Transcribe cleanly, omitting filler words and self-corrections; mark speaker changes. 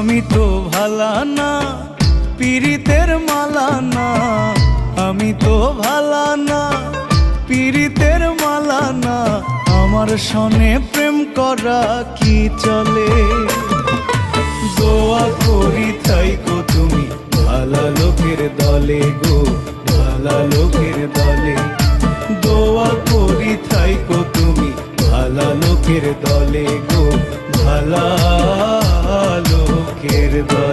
Speaker 1: আমি তো ভালা না পীড়িতের মালা না, আমি তো ভালা না পীড়িতের মালা না, আমার সনে প্রেম করা কি চলে? দোয়া করি থাইকো তুমি ভালা লোকের দলে গো, ভালা লোকের দলে। দোয়া করি থাইকো তুমি ভালা লোকের দলে গো, ভালা লোকের দলে।